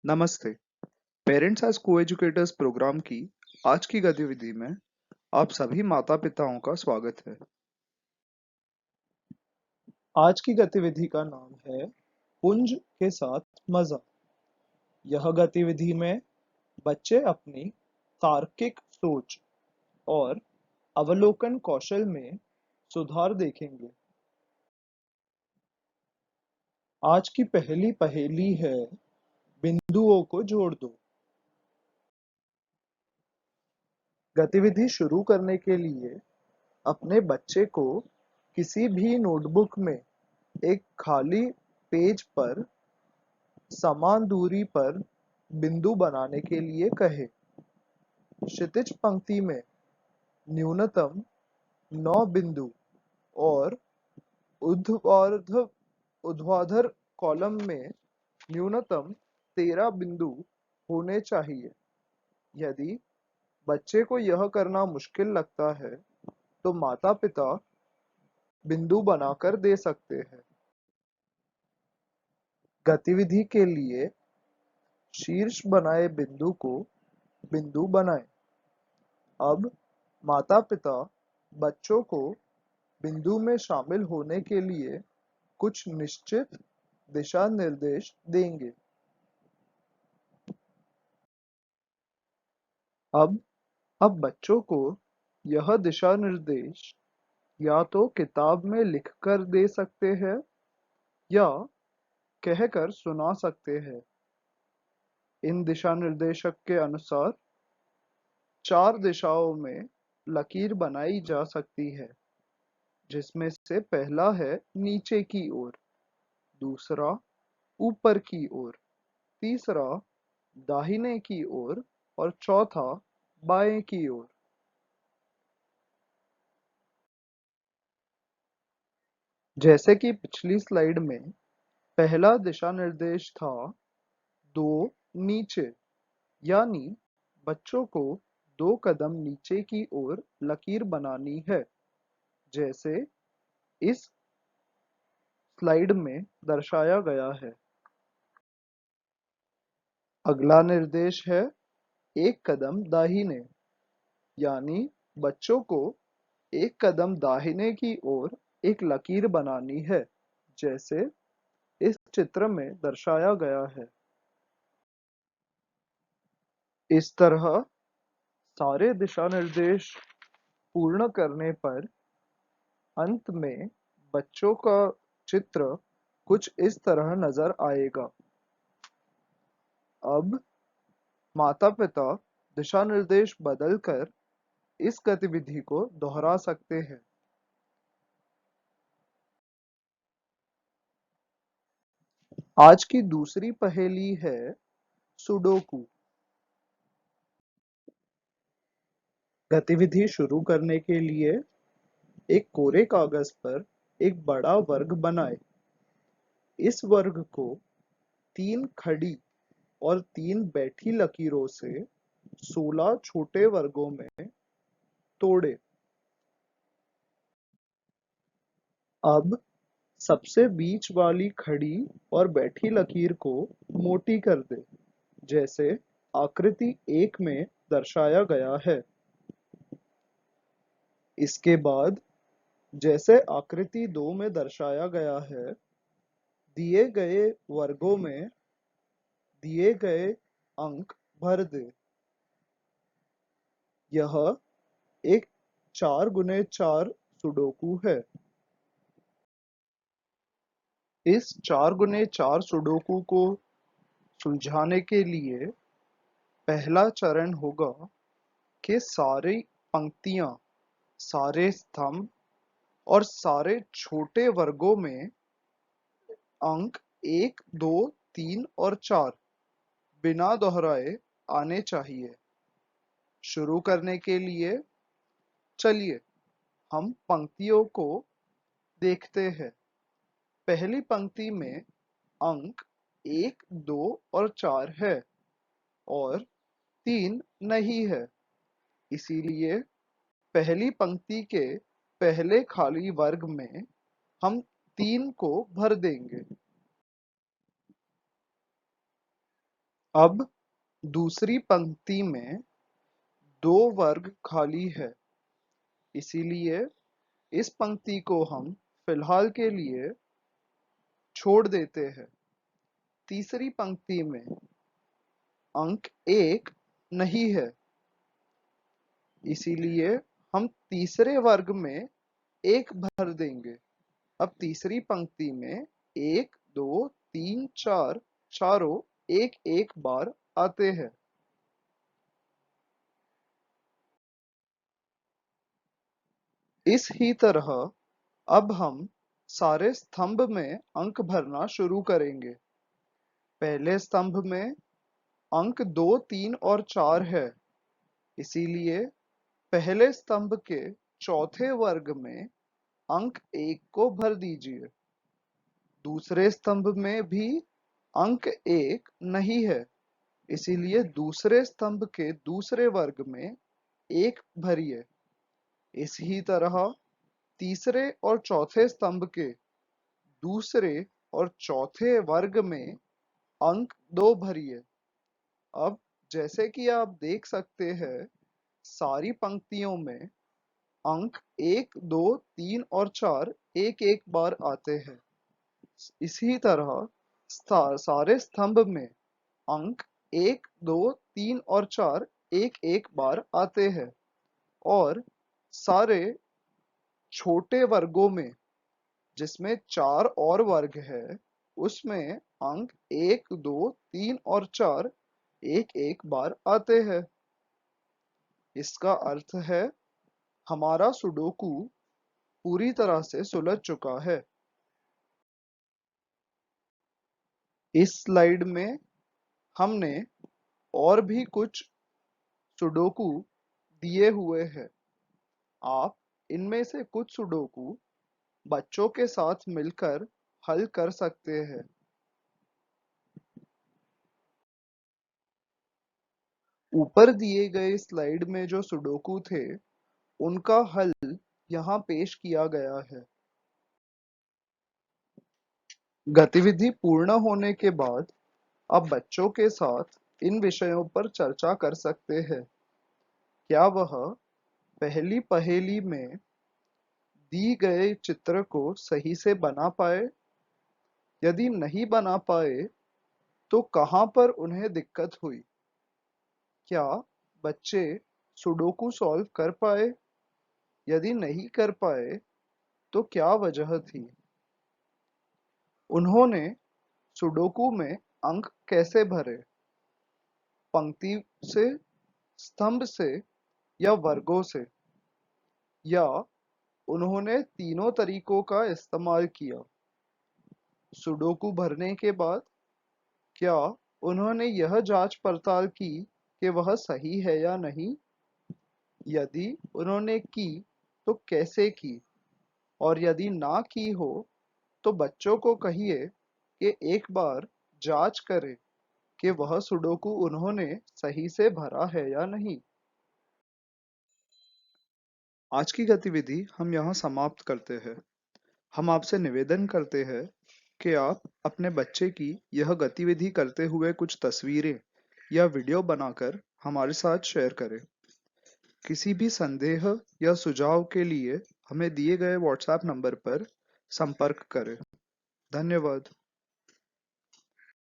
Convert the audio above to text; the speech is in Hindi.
नमस्ते। पेरेंट्स एज को-एजुकेटर्स प्रोग्राम की आज की गतिविधि में आप सभी माता-पिताओं का स्वागत है। आज की गतिविधि का नाम है पुंज के साथ मजा। यह गतिविधि में बच्चे अपनी तार्किक सोच और अवलोकन कौशल में सुधार देखेंगे। आज की पहली पहेली है, बिंदुओं को जोड़ दो। गतिविधि शुरू करने के लिए अपने बच्चे को किसी भी नोटबुक में एक खाली पेज पर समान दूरी पर बिंदु बनाने के लिए कहें। क्षितिज पंक्ति में न्यूनतम 9 बिंदु और ऊर्ध्वाधर ऊर्ध्वाधर कॉलम में न्यूनतम 13 बिंदु होने चाहिए। यदि बच्चे को यह करना मुश्किल लगता है तो माता-पिता बिंदु बनाकर दे सकते हैं। गतिविधि के लिए शीर्ष बनाए बिंदु को बिंदु बनाएं। अब माता-पिता बच्चों को बिंदु में शामिल होने के लिए कुछ निश्चित दिशा निर्देश देंगे। अब बच्चों को यह दिशा निर्देश या तो किताब में लिखकर दे सकते हैं या कहकर सुना सकते हैं। इन दिशा निर्देशक के अनुसार 4 दिशाओं में लकीर बनाई जा सकती है, जिसमें से पहला है नीचे की ओर, दूसरा ऊपर की ओर, तीसरा दाहिने की ओर और चौथा बाएं की ओर। जैसे कि पिछली स्लाइड में पहला दिशा निर्देश था 2 नीचे, यानी बच्चों को 2 कदम नीचे की ओर लकीर बनानी है, जैसे इस स्लाइड में दर्शाया गया है। अगला निर्देश है 1 कदम दाहिने, यानी बच्चों को 1 कदम दाहिने की ओर एक लकीर बनानी है, जैसे इस चित्र में दर्शाया गया है। इस तरह सारे दिशा निर्देश पूर्ण करने पर अंत में बच्चों का चित्र कुछ इस तरह नजर आएगा। अब माता-पिता दिशा निर्देश बदलकर इस गतिविधि को दोहरा सकते हैं। आज की दूसरी पहेली है सुडोकू। गतिविधि शुरू करने के लिए एक कोरे कागज पर एक बड़ा वर्ग बनाएं। इस वर्ग को 3 खड़ी और 3 बैठी लकीरों से 16 छोटे वर्गों में तोड़ें। अब सबसे बीच वाली खड़ी और बैठी लकीर को मोटी कर दें, जैसे आकृति 1 में दर्शाया गया है। इसके बाद जैसे आकृति 2 में दर्शाया गया है, दिए गए वर्गों में दिए गए अंक भर दें। यह एक 4x4 सुडोकू है। इस 4x4 सुडोकू को सुलझाने के लिए पहला चरण होगा कि सारी पंक्तियां, सारे स्तंभ और सारे छोटे वर्गों में अंक 1, 2, 3 और 4 बिना दोहराए आने चाहिए। शुरू करने के लिए चलिए हम पंक्तियों को देखते हैं। पहली पंक्ति में अंक 1, 2 और 4 है और 3 नहीं है, इसीलिए पहली पंक्ति के पहले खाली वर्ग में हम 3 को भर देंगे। अब दूसरी पंक्ति में 2 वर्ग खाली है, इसीलिए इस पंक्ति को हम फिलहाल के लिए छोड़ देते हैं। तीसरी पंक्ति में अंक 1 नहीं है, इसीलिए हम तीसरे वर्ग में 1 भर देंगे। अब तीसरी पंक्ति में 1, 2, 3, 4 चारों एक एक बार आते हैं। इस ही तरह अब हम सारे स्तंभ में अंक भरना शुरू करेंगे। पहले स्तंभ में अंक 2, 3 और 4 है, इसीलिए पहले स्तंभ के चौथे वर्ग में अंक 1 को भर दीजिए। दूसरे स्तंभ में भी अंक 1 नहीं है, इसीलिए दूसरे स्तंभ के दूसरे वर्ग में 1 भरिए। इसी तरह तीसरे और चौथे स्तंभ के दूसरे और चौथे वर्ग में अंक 2 भरिए। अब जैसे कि आप देख सकते हैं, सारी पंक्तियों में अंक 1, 2, 3 और 4 एक एक बार आते हैं। इसी तरह सारे स्तंभ में अंक 1, 2, 3 और 4 एक एक बार आते हैं और सारे छोटे वर्गों में, जिसमें 4 और वर्ग है, उसमें अंक 1, 2, 3 और 4 एक एक बार आते हैं। इसका अर्थ है हमारा सुडोकू पूरी तरह से सुलझ चुका है। इस स्लाइड में हमने और भी कुछ सुडोकू दिए हुए हैं। आप इनमें से कुछ सुडोकू बच्चों के साथ मिलकर हल कर सकते हैं। ऊपर दिए गए स्लाइड में जो सुडोकू थे, उनका हल यहाँ पेश किया गया है। गतिविधि पूर्ण होने के बाद आप बच्चों के साथ इन विषयों पर चर्चा कर सकते हैं। क्या वह पहली पहेली में दी गए चित्र को सही से बना पाए? यदि नहीं बना पाए, तो कहाँ पर उन्हें दिक्कत हुई? क्या बच्चे सुडोकू सॉल्व कर पाए? यदि नहीं कर पाए, तो क्या वजह थी? उन्होंने सुडोकू में अंक कैसे भरे? पंक्ति से, स्तंभ से या वर्गों से? या उन्होंने तीनों तरीकों का इस्तेमाल किया? सुडोकू भरने के बाद क्या उन्होंने यह जांच पड़ताल की कि वह सही है या नहीं? यदि उन्होंने की, तो कैसे की? और यदि ना की हो, तो बच्चों को कहिए कि एक बार जांच करें कि वह सुडोकू उन्होंने सही से भरा है या नहीं। आज की गतिविधि हम यहाँ समाप्त करते हैं। हम आपसे निवेदन करते हैं कि आप अपने बच्चे की यह गतिविधि करते हुए कुछ तस्वीरें या वीडियो बनाकर हमारे साथ शेयर करें। किसी भी संदेह या सुझाव के लिए हमें दिए गए व्हाट्सएप नंबर पर संपर्क करें। धन्यवाद।